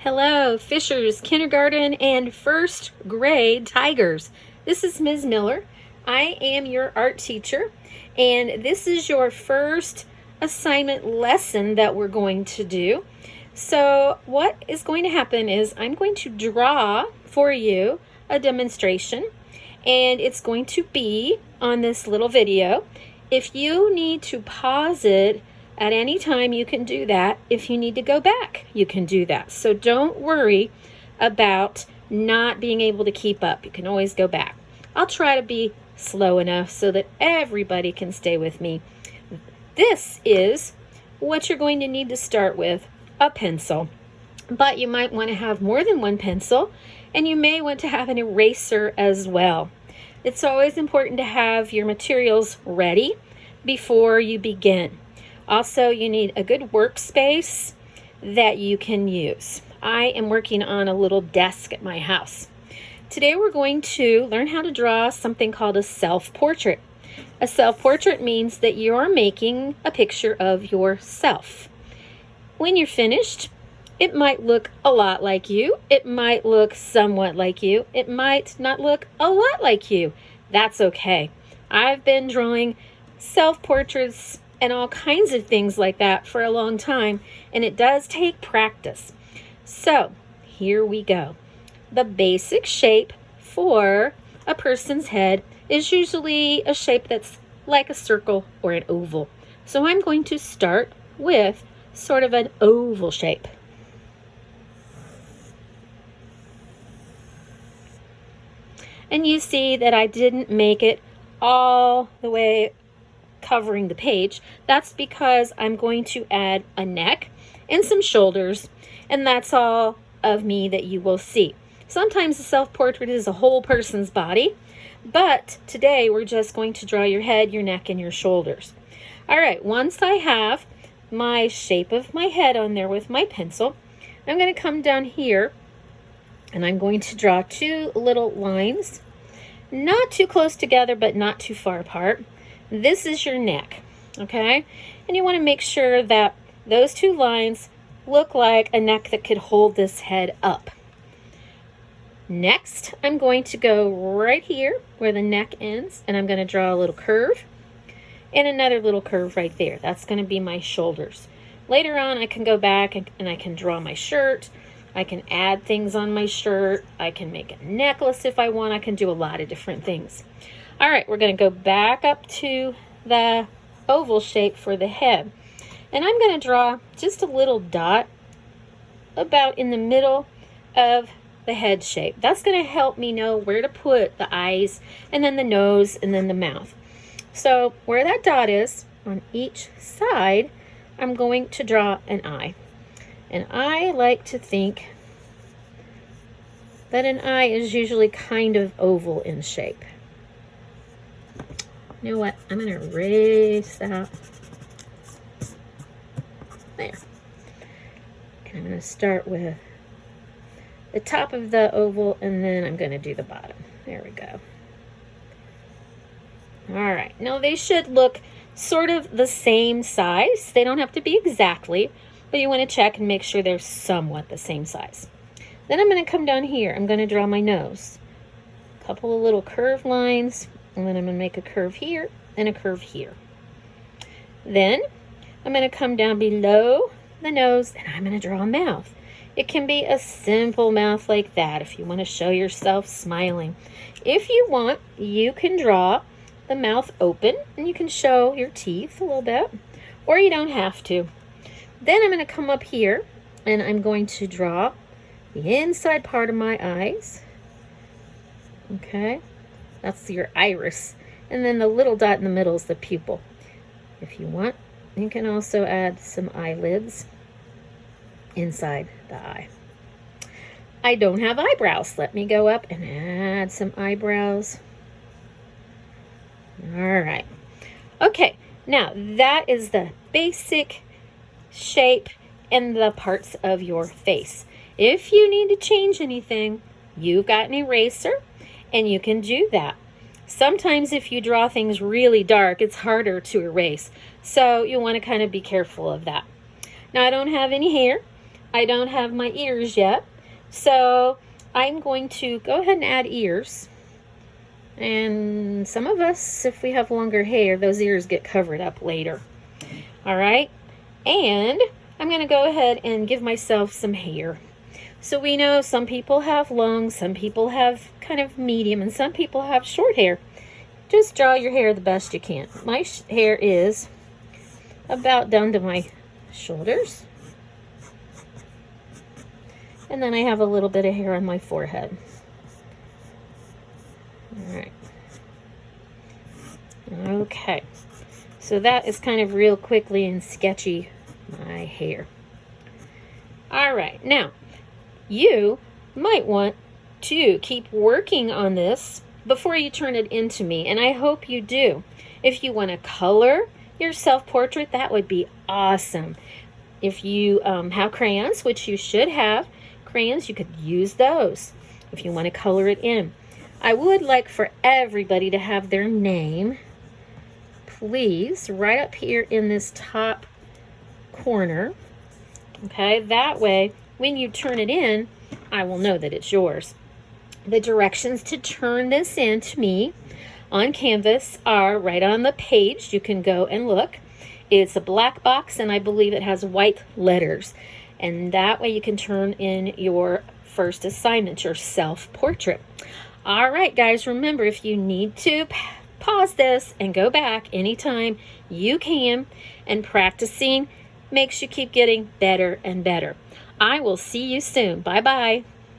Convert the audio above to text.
Hello, Fishers, kindergarten, and first grade Tigers. This is Ms. Miller. I am your art teacher, and this is your first assignment lesson that we're going to do. So what is going to happen is I'm going to draw for you a demonstration, and it's going to be on this little video. If you need to pause it at any time, you can do that. If you need to go back, you can do that. So don't worry about not being able to keep up. You can always go back. I'll try to be slow enough so that everybody can stay with me. This is what you're going to need to start with, a pencil. But you might want to have more than one pencil, and you may want to have an eraser as well. It's always important to have your materials ready before you begin. Also, you need a good workspace that you can use. I am working on a little desk at my house. Today we're going to learn how to draw something called a self-portrait. A self-portrait means that you're making a picture of yourself. When you're finished, it might look a lot like you. It might look somewhat like you. It might not look a lot like you. That's okay. I've been drawing self-portraits and all kinds of things like that for a long time, and it does take practice. So here we go. The basic shape for a person's head is usually a shape that's like a circle or an oval. So I'm going to start with sort of an oval shape. And you see that I didn't make it all the way covering the page. That's because I'm going to add a neck and some shoulders, and that's all of me that you will see. Sometimes a self-portrait is a whole person's body, but today we're just going to draw your head, your neck, and your shoulders. All right, once I have my shape of my head on there with my pencil, I'm going to come down here and I'm going to draw two little lines, not too close together, but not too far apart. This is your neck, okay? And you want to make sure that those two lines look like a neck that could hold this head up. Next, I'm going to go right here where the neck ends, and I'm going to draw a little curve and another little curve right there. That's going to be my shoulders. Later on, I can go back and I can draw my shirt. I can add things on my shirt. I can make a necklace if I want. I can do a lot of different things. All right, we're going to go back up to the oval shape for the head. And I'm going to draw just a little dot about in the middle of the head shape. That's going to help me know where to put the eyes and then the nose and then the mouth. So where that dot is on each side, I'm going to draw an eye. And I like to think that an eye is usually kind of oval in shape. You know what? I'm going to erase that. There. And I'm going to start with the top of the oval, and then I'm going to do the bottom. There we go. All right. Now they should look sort of the same size. They don't have to be exactly, but you want to check and make sure they're somewhat the same size. Then I'm going to come down here. I'm going to draw my nose. A couple of little curved lines. And then I'm going to make a curve here and a curve here. Then I'm going to come down below the nose and I'm going to draw a mouth. It can be a simple mouth like that if you want to show yourself smiling. If you want, you can draw the mouth open and you can show your teeth a little bit, or you don't have to. Then I'm going to come up here and I'm going to draw the inside part of my eyes. Okay. That's your iris. And then the little dot in the middle is the pupil. If you want, you can also add some eyelids inside the eye. I don't have eyebrows. Let me go up and add some eyebrows. All right. Okay, now that is the basic shape and the parts of your face. If you need to change anything, you've got an eraser and you can do that. Sometimes if you draw things really dark, it's harder to erase. So you want to kind of be careful of that. Now I don't have any hair, I don't have my ears yet. So I'm going to go ahead and add ears. And some of us, if we have longer hair, those ears get covered up later. All right. And I'm going to go ahead and give myself some hair. So we know some people have long, some people have kind of medium, and some people have short hair. Just draw your hair the best you can. My hair is about down to my shoulders. And then I have a little bit of hair on my forehead. All right. Okay. So that is kind of real quickly and sketchy my hair. All right. Now, you might want to keep working on this before you turn it into me, and I hope you do. If you want to color your self-portrait, that would be awesome. If you have crayons, which you should have crayons, you could use those if you want to color it in. I would like for everybody to have their name, please, right up here in this top corner. Okay, that way when you turn it in, I will know that it's yours. The directions to turn this in to me on canvas are right on the page. You can go and look. It's a black box, and I believe it has white letters. And that way you can turn in your first assignment, your self-portrait. All right, guys, remember, if you need to pause this and go back anytime you can, and practicing makes you keep getting better and better. I will see you soon. Bye-bye.